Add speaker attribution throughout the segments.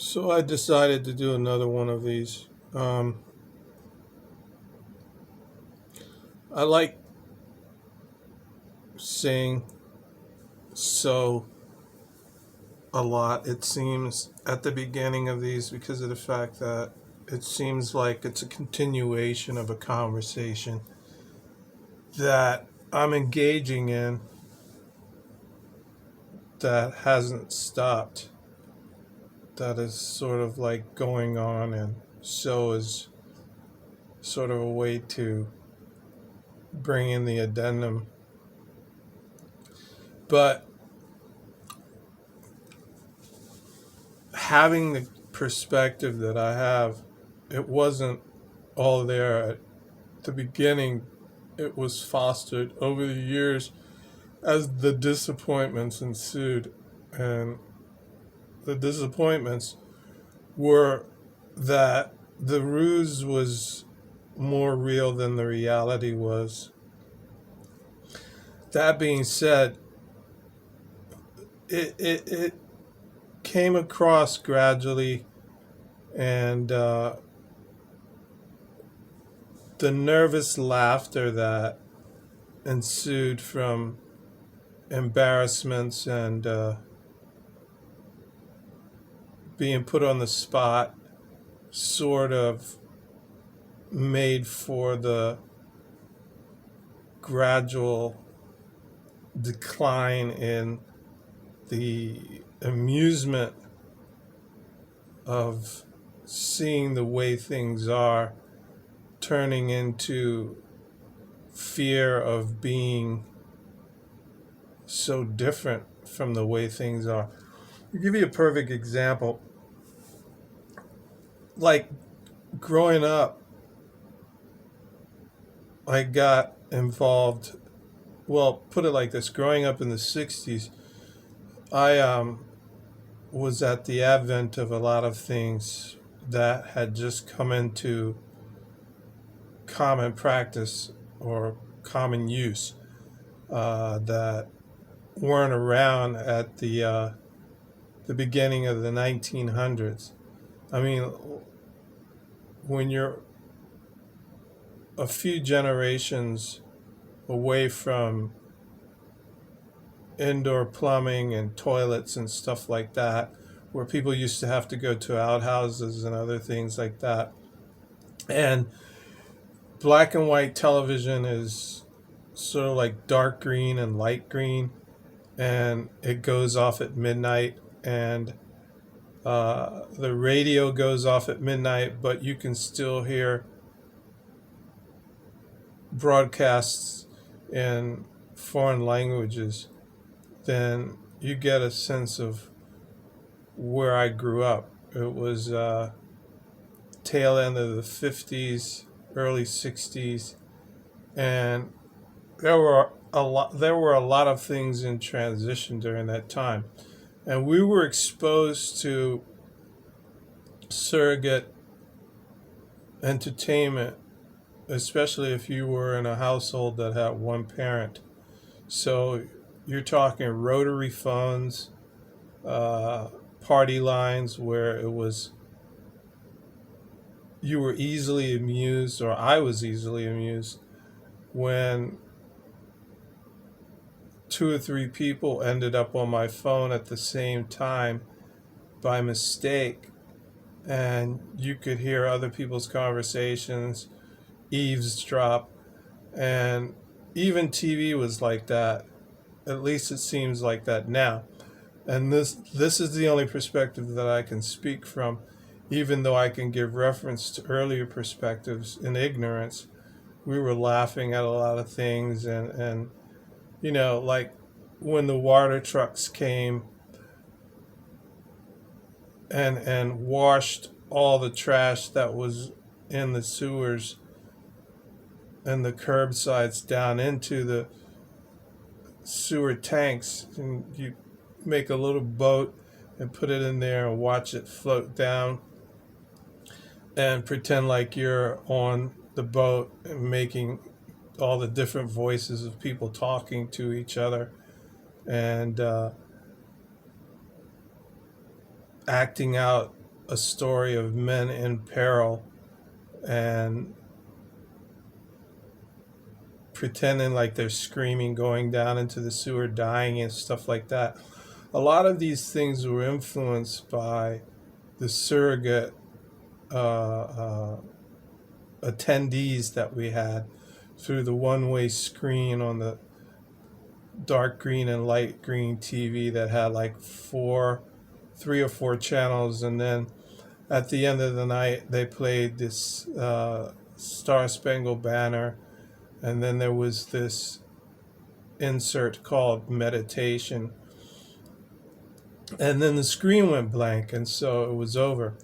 Speaker 1: So I decided to do another one of these. I like saying so a lot, it seems, at the beginning of these because of the fact that it seems like it's a continuation of a conversation that I'm engaging in that hasn't stopped, that is sort of like going on, and so is sort of a way to bring in the addendum. But having the perspective that I have, it wasn't all there at the beginning. It was fostered over the years as the disappointments ensued. And the disappointments were that the ruse was more real than the reality was. That being said, it came across gradually, and the nervous laughter that ensued from embarrassments and being put on the spot sort of made for the gradual decline in the amusement of seeing the way things are, turning into fear of being so different from the way things are. I'll give you a perfect example. Like growing up, I got involved. Well, put it like this: growing up in the '60s, I was at the advent of a lot of things that had just come into common practice or common use that weren't around at the beginning of the 1900s. I mean, when you're a few generations away from indoor plumbing and toilets and stuff like that, where people used to have to go to outhouses and other things like that. And black and white television is sort of like dark green and light green, and it goes off at midnight, and the radio goes off at midnight, but you can still hear broadcasts in foreign languages. Then you get a sense of where I grew up. It was tail end of the 50s, early 60s, and there were a lot of things in transition during that time. And we were exposed to surrogate entertainment, especially if you were in a household that had one parent. So you're talking rotary phones, party lines where it was you were easily amused, or I was easily amused when two or three people ended up on my phone at the same time by mistake, and you could hear other people's conversations, eavesdrop, and even TV was like that. At least it seems like that now. And this is the only perspective that I can speak from, even though I can give reference to earlier perspectives in ignorance. We were laughing at a lot of things, and like when the water trucks came and washed all the trash that was in the sewers and the curbsides down into the sewer tanks, and you make a little boat and put it in there and watch it float down and pretend like you're on the boat and making all the different voices of people talking to each other, and acting out a story of men in peril and pretending like they're screaming, going down into the sewer, dying, and stuff like that. A lot of these things were influenced by the surrogate attendees that we had through the one-way screen on the dark green and light green TV that had like 3 or 4 channels, and then at the end of the night they played this Star Spangled Banner, and then there was this insert called meditation, and then the screen went blank, and so it was over,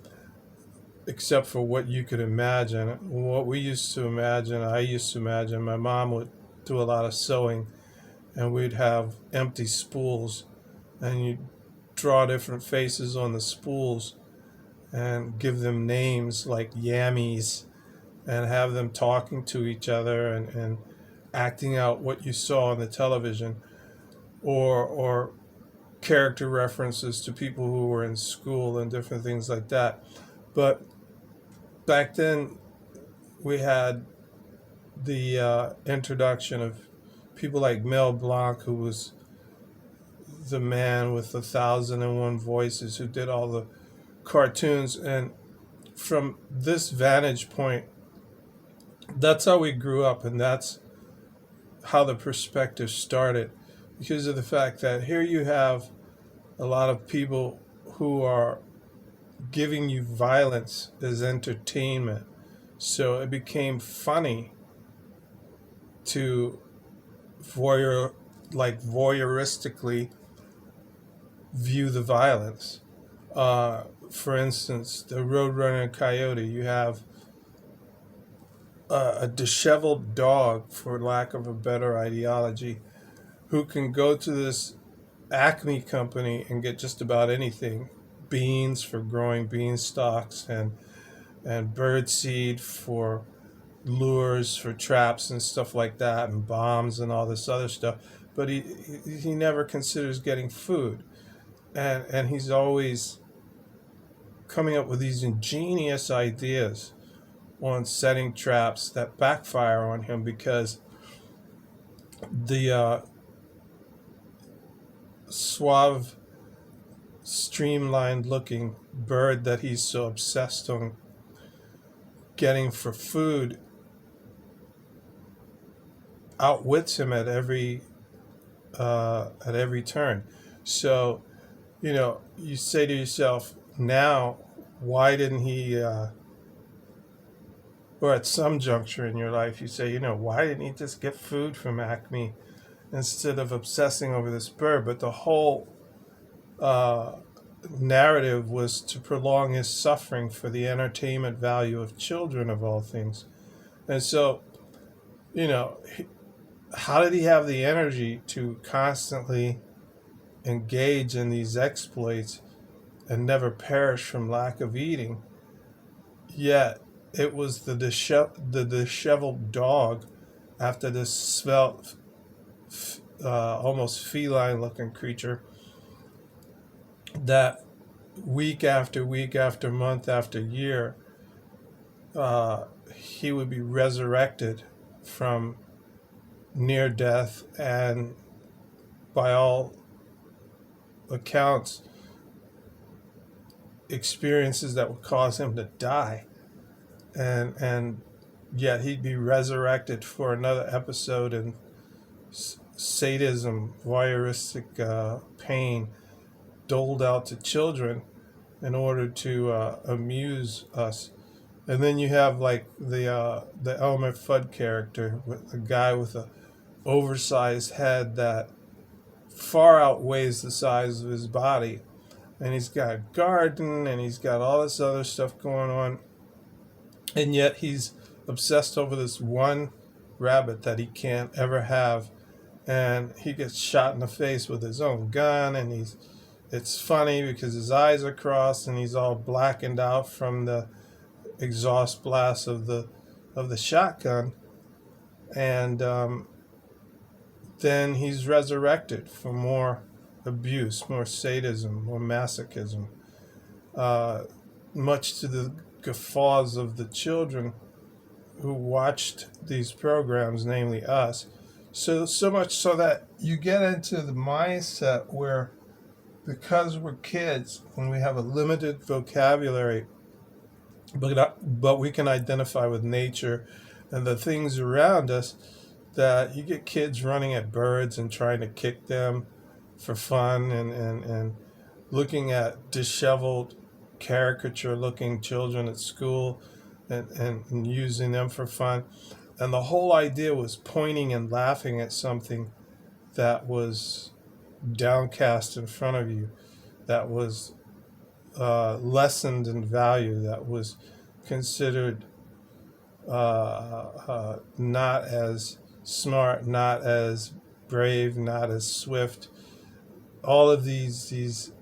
Speaker 1: except for what you could imagine. What we used to imagine, I used to imagine, my mom would do a lot of sewing, and we'd have empty spools, and you'd draw different faces on the spools and give them names like yammies, and have them talking to each other and acting out what you saw on the television, or character references to people who were in school and different things like that. But back then we had the introduction of people like Mel Blanc, who was the man with 1,001 voices, who did all the cartoons. And from this vantage point, that's how we grew up, and that's how the perspective started, because of the fact that here you have a lot of people who are giving you violence as entertainment. So it became funny to voyeuristically view the violence. For instance, the Roadrunner Coyote, you have a disheveled dog, for lack of a better ideology, who can go to this Acme company and get just about anything: beans for growing beanstalks, and bird seed for lures for traps and stuff like that, and bombs and all this other stuff. But he never considers getting food, and he's always coming up with these ingenious ideas on setting traps that backfire on him, because the suave, streamlined looking bird that he's so obsessed on getting for food outwits him at every turn. So, you say to yourself, now, why didn't he, or at some juncture in your life, you say, why didn't he just get food from Acme instead of obsessing over this bird? But the whole narrative was to prolong his suffering for the entertainment value of children, of all things. And so, how did he have the energy to constantly engage in these exploits and never perish from lack of eating? Yet it was the disheveled dog, after this svelte, almost feline-looking creature, that week after week after month after year, he would be resurrected from near death, and by all accounts, experiences that would cause him to die, and yet he'd be resurrected for another episode in sadism, voyeuristic pain doled out to children in order to amuse us. And then you have like the Elmer Fudd character, with a guy with a oversized head that far outweighs the size of his body, and he's got a garden, and he's got all this other stuff going on, and yet he's obsessed over this one rabbit that he can't ever have, and he gets shot in the face with his own gun, and it's funny because his eyes are crossed and he's all blackened out from the exhaust blast of the shotgun, and then he's resurrected for more abuse, more sadism, more masochism. much to the guffaws of the children who watched these programs, namely us. So much so that you get into the mindset where, because we're kids and we have a limited vocabulary, but we can identify with nature and the things around us, that you get kids running at birds and trying to kick them for fun, and looking at disheveled, caricature looking children at school, and using them for fun. And the whole idea was pointing and laughing at something that was downcast in front of you, that was lessened in value, that was considered not as smart, not as brave, not as swift. All of these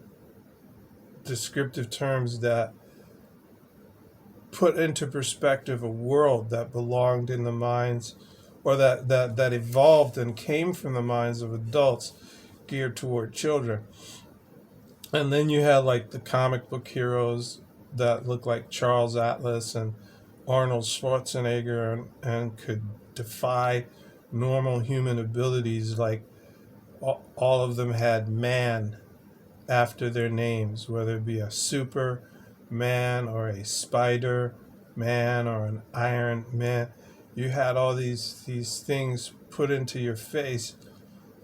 Speaker 1: descriptive terms that put into perspective a world that belonged in the minds, or that evolved and came from the minds of adults geared toward children. And then you had like the comic book heroes that looked like Charles Atlas and Arnold Schwarzenegger, and could defy normal human abilities. Like all of them had man after their names, whether it be a super man or a spider man or an iron man. You had all these things put into your face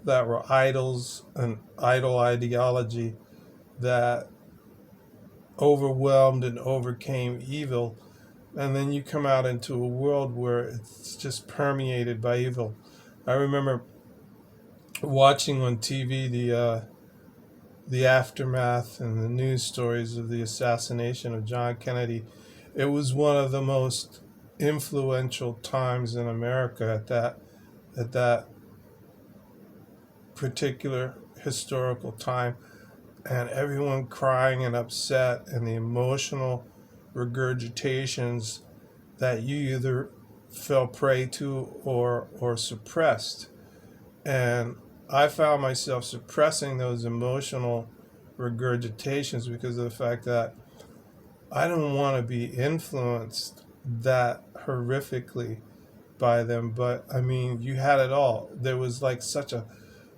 Speaker 1: that were idols, and idol ideology that overwhelmed and overcame evil. And then you come out into a world where it's just permeated by evil. I remember watching on TV the aftermath and the news stories of the assassination of John Kennedy. It was one of the most influential times in America at that particular historical time, and everyone crying and upset, and the emotional regurgitations that you either fell prey to or suppressed. And I found myself suppressing those emotional regurgitations because of the fact that I don't want to be influenced that horrifically by them. But I mean, you had it all. There was like such a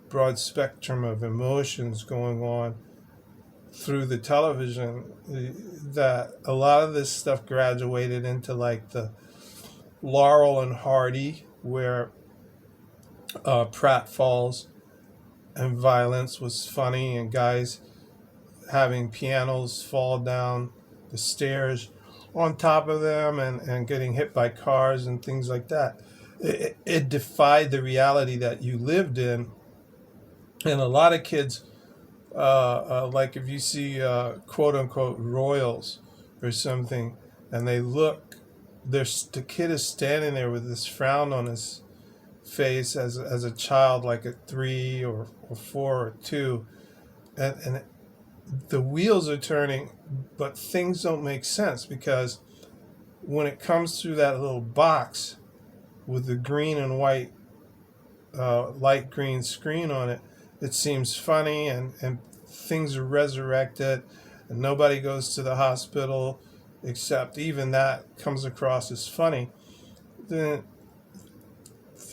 Speaker 1: broad spectrum of emotions going on through the television that a lot of this stuff graduated into like the Laurel and Hardy, where pratfalls and violence was funny, and guys having pianos fall down the stairs on top of them, and getting hit by cars and things like that. It defied the reality that you lived in. And a lot of kids, like if you see quote unquote royals or something, and they look, the kid is standing there with this frown on his face as a child, like at 3 or 4 or 2, and the wheels are turning, but things don't make sense, because when it comes through that little box with the green and white light green screen on it, it seems funny, and things are resurrected, and nobody goes to the hospital, except even that comes across as funny. Then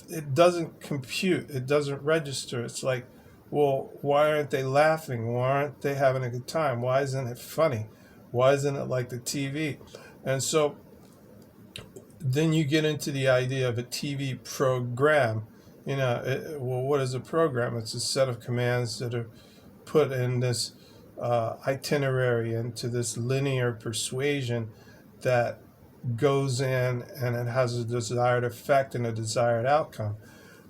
Speaker 1: it doesn't compute, it doesn't register. It's like, well, why aren't they laughing? Why aren't they having a good time? Why isn't it funny? Why isn't it like the TV? And so then you get into the idea of a TV program. Well, what is a program? It's a set of commands that are put in this itinerary, into this linear persuasion that goes in, and it has a desired effect and a desired outcome.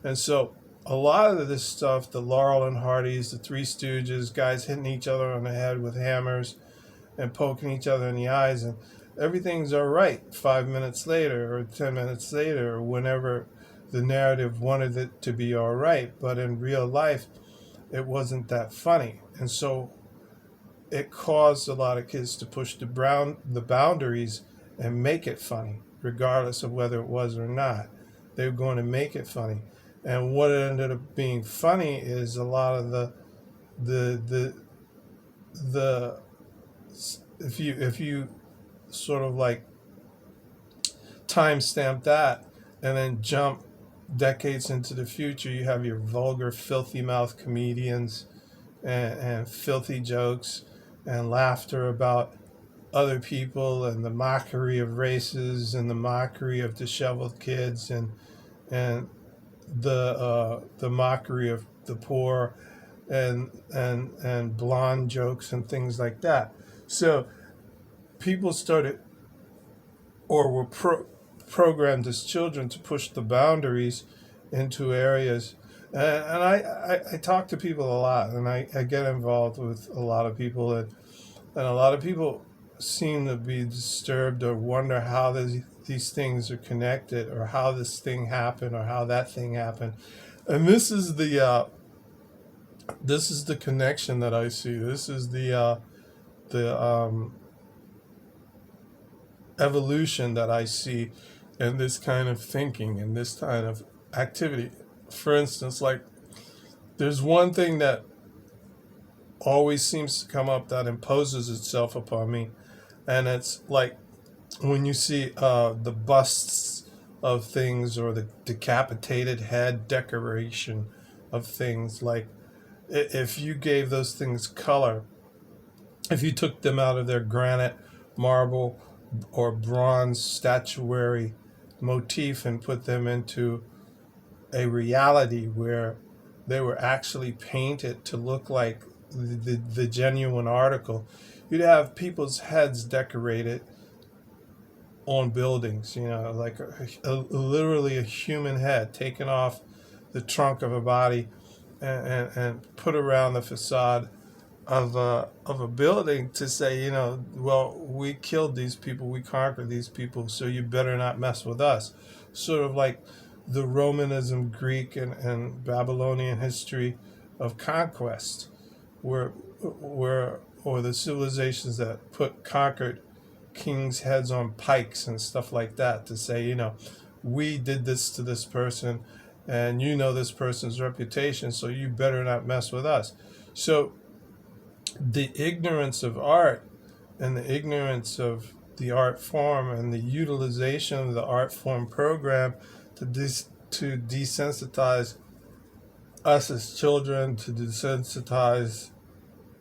Speaker 1: And so a lot of this stuff, the Laurel and Hardys, the Three Stooges, guys hitting each other on the head with hammers and poking each other in the eyes, and everything's all right 5 minutes later or 10 minutes later, or whenever the narrative wanted it to be all right. But in real life, it wasn't that funny. And so it caused a lot of kids to push the boundaries and make it funny, regardless of whether it was or not. They were going to make it funny. And what ended up being funny is a lot of the if you sort of like timestamp that, and then jump decades into the future. You have your vulgar, filthy mouth comedians and filthy jokes and laughter about other people and the mockery of races and the mockery of disheveled kids and the mockery of the poor and blonde jokes and things like that. So people started or were programmed as children to push the boundaries into areas. And I talk to people a lot, and I get involved with a lot of people, and a lot of people seem to be disturbed or wonder how these things are connected, or how this thing happened, or how that thing happened. And this is the connection that I see. This is the evolution that I see in this kind of thinking and this kind of activity. For instance, like there's one thing that always seems to come up that imposes itself upon me, and it's like when you see the busts of things or the decapitated head decoration of things. Like if you gave those things color, if you took them out of their granite, marble, or bronze statuary motif and put them into a reality where they were actually painted to look like the genuine article, you'd have people's heads decorated on buildings, like literally a human head taken off the trunk of a body and put around the facade of a building to say, well, we killed these people, we conquered these people, so you better not mess with us. Sort of like the Romanism, Greek, and Babylonian history of conquest, where or the civilizations that put conquered kings' heads on pikes and stuff like that to say, we did this to this person, and this person's reputation, so you better not mess with us. So the ignorance of art and the ignorance of the art form and the utilization of the art form program to desensitize us as children, to desensitize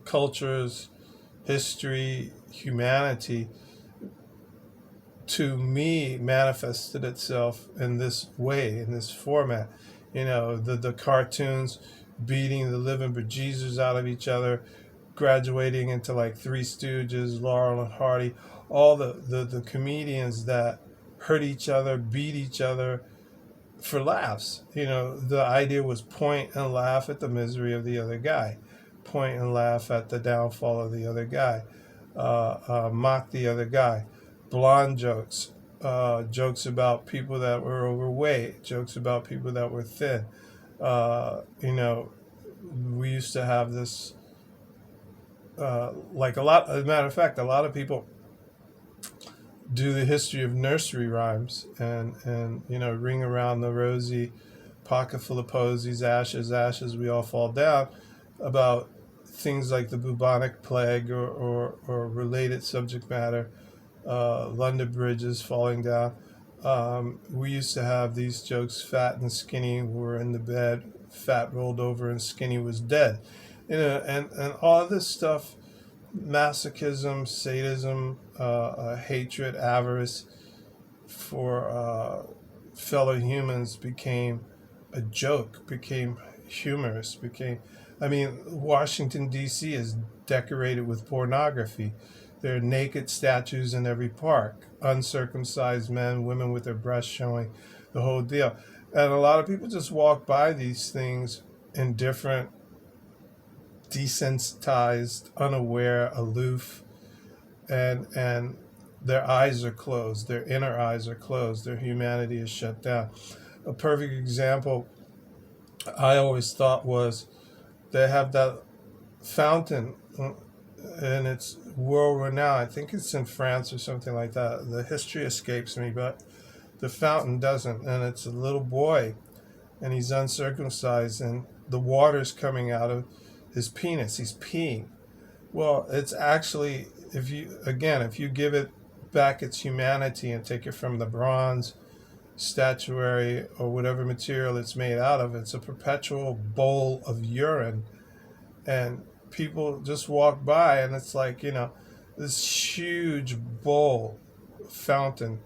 Speaker 1: cultures, history, humanity, to me manifested itself in this way, in this format. The cartoons beating the living bejesus out of each other, graduating into like Three Stooges, Laurel and Hardy, all the comedians that hurt each other, beat each other for laughs. The idea was point and laugh at the misery of the other guy, point and laugh at the downfall of the other guy, mock the other guy. Blonde jokes, jokes about people that were overweight, jokes about people that were thin. We used to have this, like as a matter of fact, a lot of people do the history of nursery rhymes and ring around the rosy, pocket full of posies, ashes, ashes, we all fall down, about things like the bubonic plague or related subject matter, London bridges falling down. We used to have these jokes: fat and skinny were in the bed, fat rolled over and skinny was dead. And all of this stuff, masochism, sadism, hatred, avarice for fellow humans became a joke, became humorous, Washington, D.C. is decorated with pornography. There are naked statues in every park, uncircumcised men, women with their breasts showing, the whole deal. And a lot of people just walk by these things indifferent, desensitized, unaware, aloof, and their eyes are closed, their inner eyes are closed, their humanity is shut down. A perfect example I always thought was they have that fountain, and it's world renowned. I think it's in France or something like that. The history escapes me, but the fountain doesn't. And it's a little boy, and he's uncircumcised, and the water's coming out of his penis. He's peeing. Well, it's actually, if you give it back its humanity and take it from the bronze statuary or whatever material it's made out of. It's a perpetual bowl of urine, and people just walk by, and it's like, this huge bowl fountain.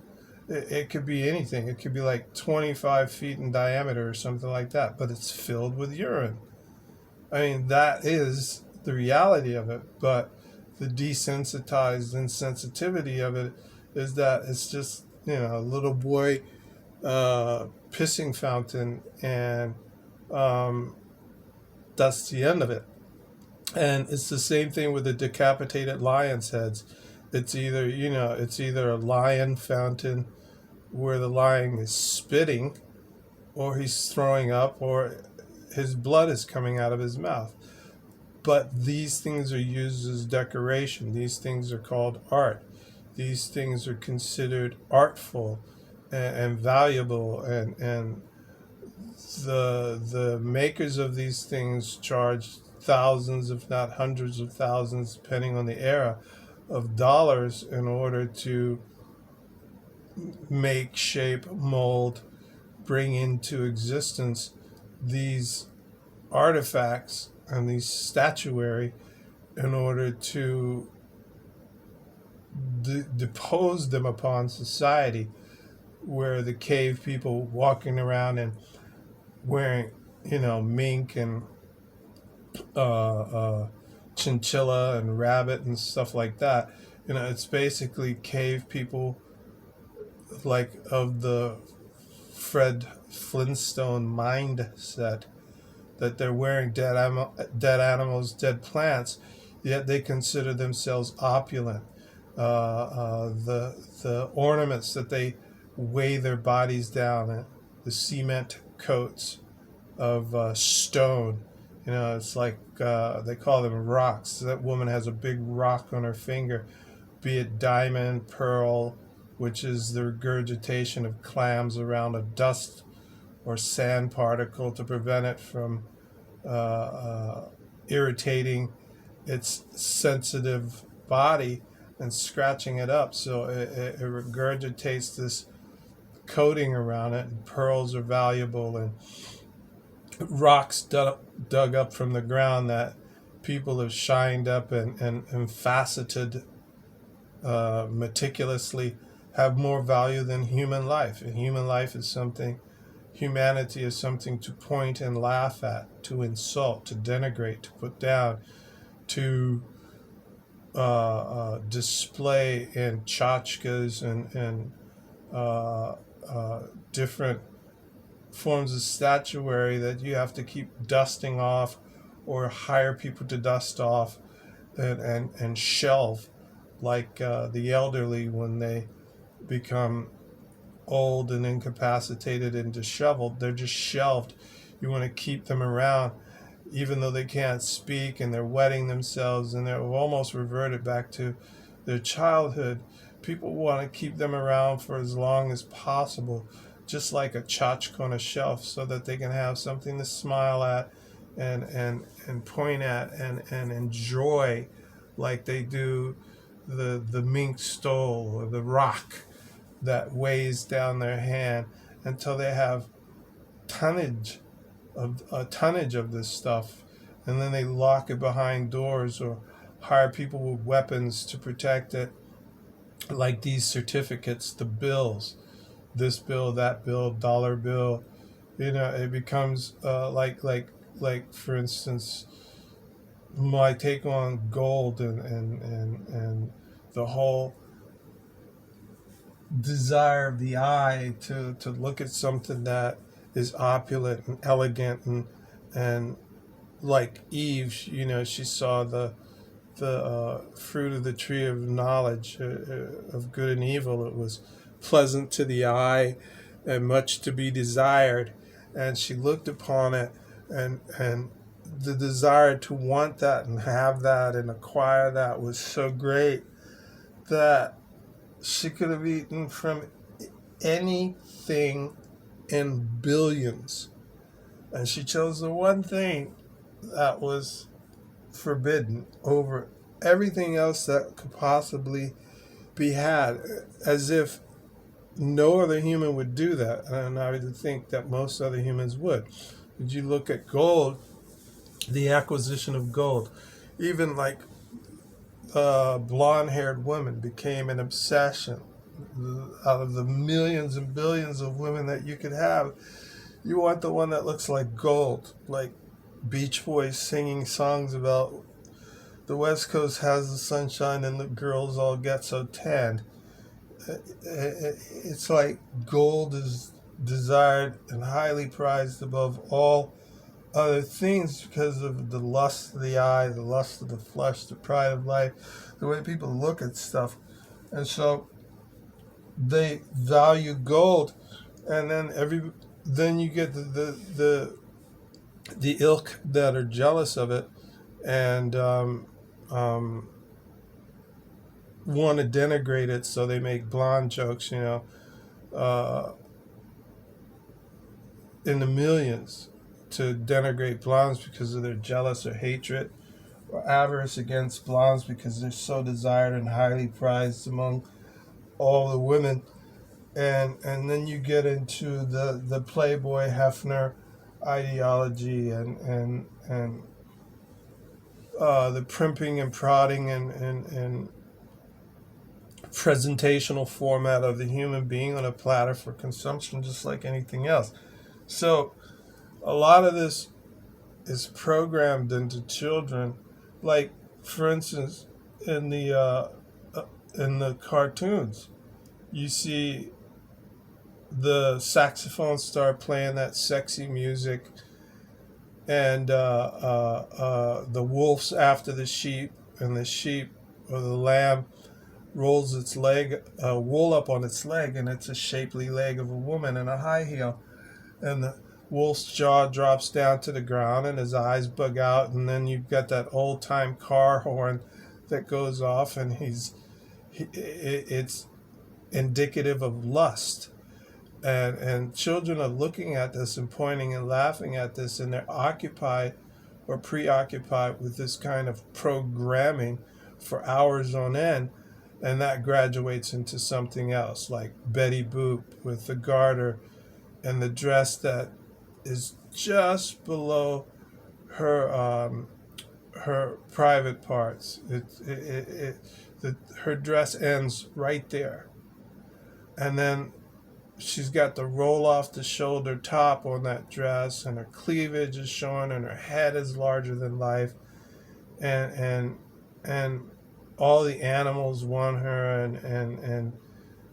Speaker 1: It could be anything. It could be like 25 feet in diameter or something like that, but it's filled with urine. I mean, that is the reality of it, but the desensitized insensitivity of it is that it's just, a little boy pissing fountain, and that's the end of it. And it's the same thing with the decapitated lion's heads. It's either a lion fountain where the lion is spitting, or he's throwing up, or his blood is coming out of his mouth. But these things are used as decoration. These things are called art. These things are considered artful and valuable, and the makers of these things charge thousands, if not hundreds of thousands, depending on the era, of dollars in order to make, shape, mold, bring into existence these artifacts and these statuary in order to depose them upon society, where the cave people walking around and wearing, mink and chinchilla and rabbit and stuff like that. It's basically cave people, like of the Fred Flintstone mindset, that they're wearing dead animals, dead plants, yet they consider themselves opulent. The ornaments that they weigh their bodies down, the cement coats of stone. It's like they call them rocks. That woman has a big rock on her finger, be it diamond, pearl, which is the regurgitation of clams around a dust or sand particle to prevent it from irritating its sensitive body and scratching it up. So it regurgitates this coating around it, and pearls are valuable, and rocks dug up from the ground that people have shined up and faceted meticulously have more value than human life. And humanity is something to point and laugh at, to insult, to denigrate, to put down, to display in tchotchkes and different forms of statuary that you have to keep dusting off, or hire people to dust off and shelve, like the elderly when they become old and incapacitated and disheveled. They're just shelved. You want to keep them around even though they can't speak, and they're wetting themselves, and they're almost reverted back to their childhood. People want to keep them around for as long as possible, just like a tchotchke on a shelf, so that they can have something to smile at and point at and enjoy, like they do the mink stole or the rock that weighs down their hand, until they have tonnage of this stuff, and then they lock it behind doors or hire people with weapons to protect it, like these certificates, the bills, this bill, that bill, dollar bill. It becomes like for instance, my take on gold and the whole desire of the eye to look at something that is opulent and elegant, and like Eve, she saw the fruit of the tree of knowledge of good and evil. It was pleasant to the eye and much to be desired, and she looked upon it, and the desire to want that and have that and acquire that was so great that she could have eaten from anything in billions, and she chose the one thing that was forbidden over everything else that could possibly be had, as if no other human would do that. And I would think that most other humans would. If you look at gold, the acquisition of gold, even like blonde-haired women became an obsession. Out of the millions and billions of women that you could have, you want the one that looks like gold, like Beach Boys singing songs about the West Coast has the sunshine and the girls all get so tanned. It's like gold is desired and highly prized above all other things because of the lust of the eye, the lust of the flesh, the pride of life, the way people look at stuff. And so they value gold, and then you get the ilk that are jealous of it and want to denigrate it, so they make blonde jokes, in the millions to denigrate blondes because of their jealous or hatred or avarice against blondes because they're so desired and highly prized among all the women. And then you get into the Playboy Hefner ideology and the primping and prodding and presentational format of the human being on a platter for consumption, just like anything else. So a lot of this is programmed into children. Like, for instance, in the cartoons, you see the saxophone start playing that sexy music, and the wolf's after the sheep, and the sheep or the lamb rolls its leg, wool up on its leg, and it's a shapely leg of a woman in a high heel, and the wolf's jaw drops down to the ground and his eyes bug out, and then you've got that old time car horn that goes off, and it's indicative of lust. And children are looking at this and pointing and laughing at this, and they're occupied or preoccupied with this kind of programming for hours on end, and that graduates into something else, like Betty Boop with the garter and the dress that is just below her private parts. Her dress ends right there, and then she's got the roll off the shoulder top on that dress, and her cleavage is showing, and her head is larger than life, and all the animals want her, and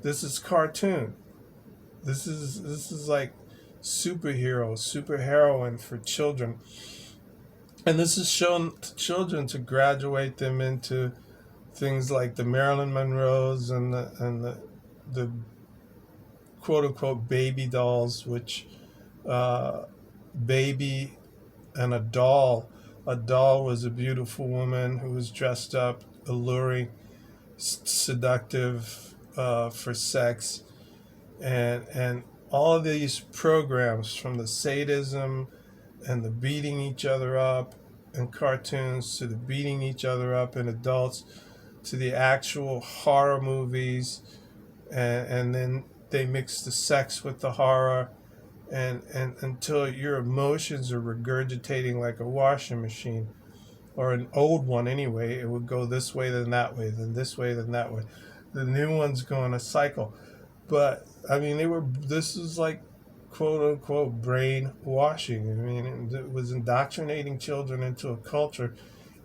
Speaker 1: this is cartoon. This is like superheroine for children, and this is shown to children to graduate them into things like the Marilyn Monroes and the quote unquote baby dolls, which baby and a doll. A doll was a beautiful woman who was dressed up, alluring, seductive for sex, and all of these programs, from the sadism and the beating each other up in cartoons to the beating each other up in adults to the actual horror movies, and then they mix the sex with the horror, and until your emotions are regurgitating like a washing machine, or an old one anyway. It would go this way, then that way, then this way, then that way. The new ones go in a cycle. But I mean, this is like quote unquote brainwashing. I mean, it was indoctrinating children into a culture,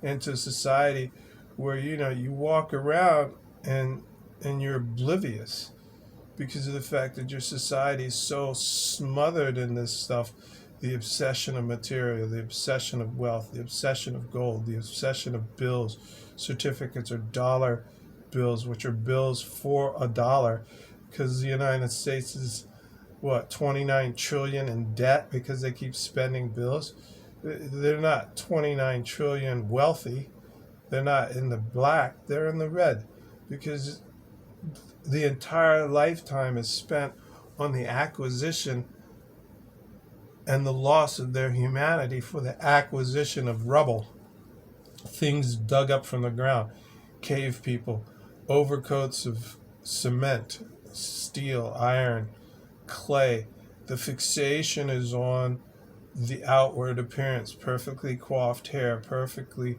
Speaker 1: into a society where you walk around and you're oblivious because of the fact that your society is so smothered in this stuff. The obsession of material, the obsession of wealth, the obsession of gold, the obsession of bills, certificates, or dollar bills, which are bills for $1, because the United States is 29 trillion in debt because they keep spending bills. They're not 29 trillion wealthy. They're not in the black. They're in the red, because the entire lifetime is spent on the acquisition and the loss of their humanity for the acquisition of rubble, things dug up from the ground, cave people, overcoats of cement, steel, iron, clay. The fixation is on the outward appearance, perfectly coiffed hair, perfectly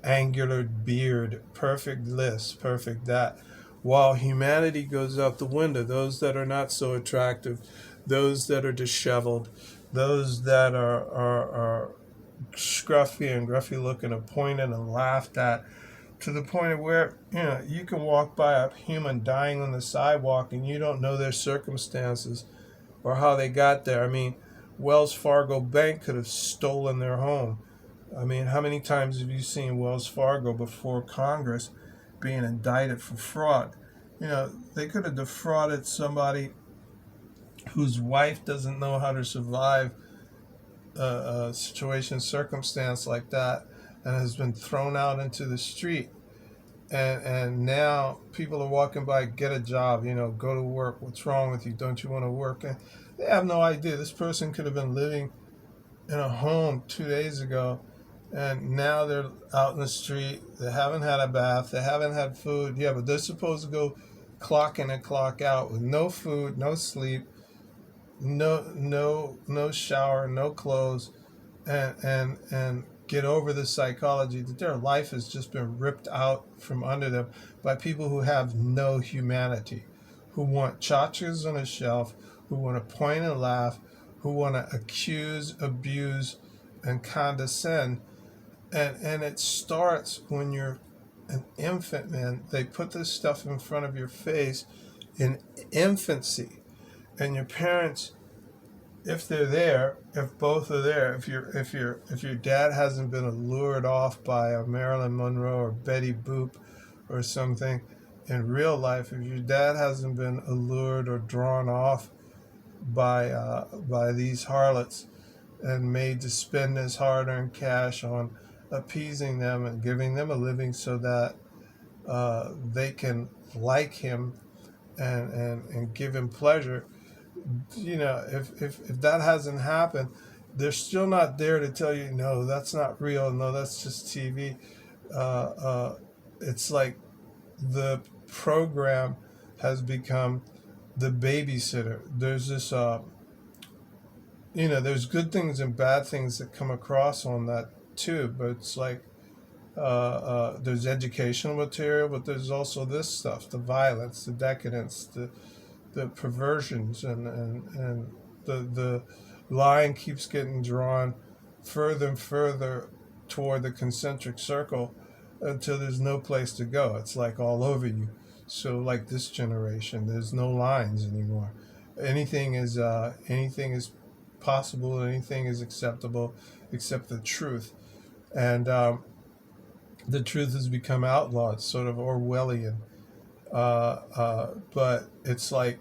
Speaker 1: angular beard, perfect this, perfect that. While humanity goes out the window, those that are not so attractive, those that are disheveled, those that are scruffy and gruffy looking, are pointed and laughed at, to the point of where you can walk by a human dying on the sidewalk and you don't know their circumstances or how they got there. I mean, Wells Fargo Bank could have stolen their home. I mean, how many times have you seen Wells Fargo before Congress being indicted for fraud? They could have defrauded somebody whose wife doesn't know how to survive a situation, circumstance like that, and has been thrown out into the street. And now people are walking by, get a job, go to work. What's wrong with you? Don't you want to work? And they have no idea. This person could have been living in a home 2 days ago, and now they're out in the street. They haven't had a bath. They haven't had food. Yeah, but they're supposed to go clock in and clock out with no food, no sleep, no shower, no clothes, and get over the psychology that their life has just been ripped out from under them by people who have no humanity, who want tchotchkes on a shelf, who want to point and laugh, who want to accuse, abuse, and condescend. And it starts when you're an infant, man. They put this stuff in front of your face in infancy, and your parents, if they're there, if both are there, if your dad hasn't been lured off by a Marilyn Monroe or Betty Boop or something in real life, if your dad hasn't been allured or drawn off by these harlots and made to spend his hard-earned cash on appeasing them and giving them a living so that they can like him and give him pleasure. If that hasn't happened, they're still not there to tell you, no, that's not real, no, that's just TV. It's like the program has become the babysitter. There's this, there's good things and bad things that come across on that too, but it's like there's educational material, but there's also this stuff, the violence, the decadence, the perversions, and the line keeps getting drawn further and further toward the concentric circle until there's no place to go. It's like all over you. So like this generation, there's no lines anymore. Anything is possible, anything is acceptable except the truth. And the truth has become outlawed, sort of Orwellian. But it's like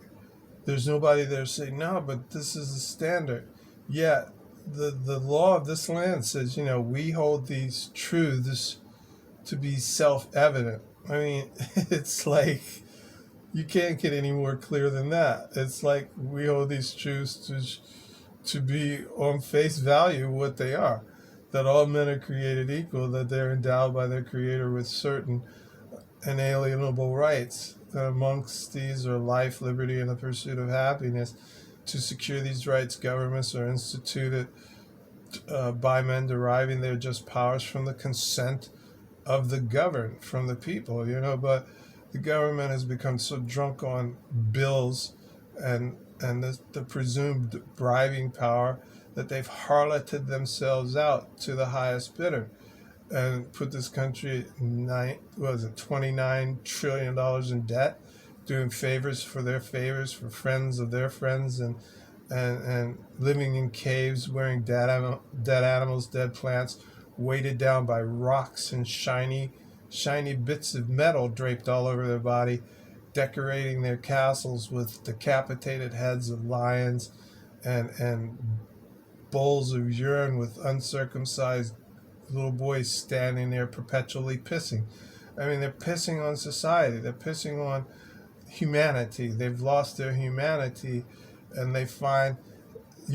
Speaker 1: there's nobody there saying, no, but this is the standard. Yeah, the law of this land says, we hold these truths to be self-evident. I mean, it's like you can't get any more clear than that. It's like we hold these truths to be on face value what they are, that all men are created equal, that they're endowed by their Creator with certain inalienable rights. That amongst these are life, liberty, and the pursuit of happiness. To secure these rights, governments are instituted by men deriving their just powers from the consent of the governed, from the people, but the government has become so drunk on bills and the presumed bribing power that they've harloted themselves out to the highest bidder and put this country $29 trillion in debt, doing favors for friends of their friends, and living in caves, wearing dead animals, dead plants, weighted down by rocks and shiny bits of metal draped all over their body, decorating their castles with decapitated heads of lions and bowls of urine with uncircumcised little boys standing there perpetually pissing. I mean, they're pissing on society. They're pissing on humanity. They've lost their humanity, and you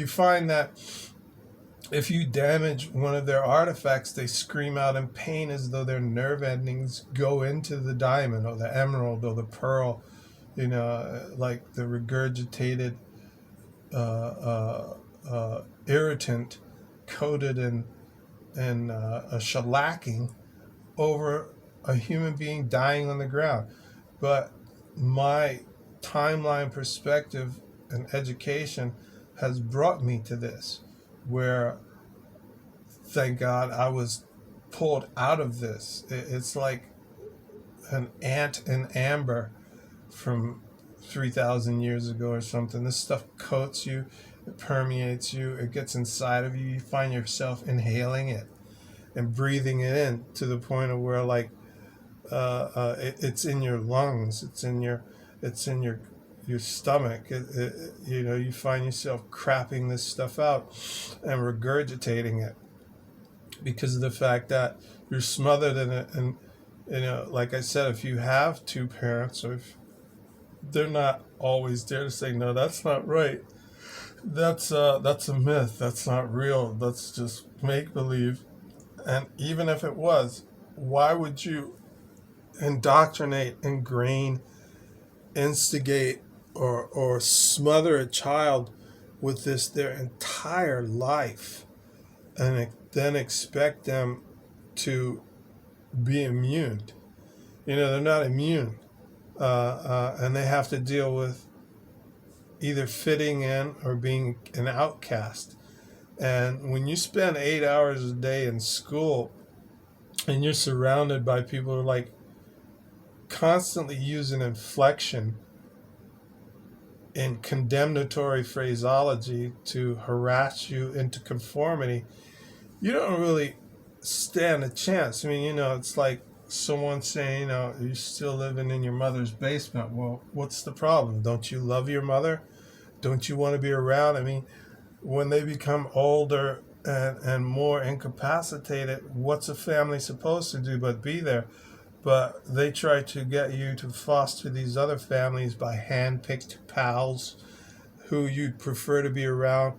Speaker 1: find that If you damage one of their artifacts, they scream out in pain as though their nerve endings go into the diamond or the emerald or the pearl, like the regurgitated irritant coated in a shellacking over a human being dying on the ground. But my timeline perspective and education has brought me to this, where thank God I was pulled out of this. It's like an ant in amber from 3,000 years ago or something. This stuff coats you, it permeates you, it gets inside of you. You find yourself inhaling it and breathing it in to the point of where, like, it's in your lungs, it's in your stomach. You find yourself crapping this stuff out and regurgitating it because of the fact that you're smothered in it. And like I said, if you have two parents, or if they're not always there to say, no, that's not right, that's a myth, that's not real, that's just make believe. And even if it was, why would you indoctrinate, ingrain, instigate, or smother a child with this their entire life, and then expect them to be immune? They're not immune, and they have to deal with either fitting in or being an outcast. And when you spend 8 hours a day in school and you're surrounded by people who are like constantly using inflection and condemnatory phraseology to harass you into conformity, you don't really stand a chance. I mean, it's like someone saying, you're still living in your mother's basement. Well, what's the problem? Don't you love your mother? Don't you want to be around? I mean, when they become older and more incapacitated, what's a family supposed to do but be there? But they try to get you to foster these other families by hand-picked pals who you prefer to be around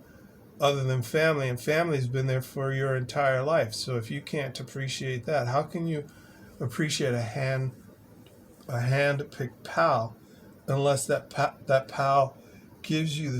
Speaker 1: other than family. And family's been there for your entire life. So if you can't appreciate that, how can you appreciate a hand-picked pal unless that pal gives you the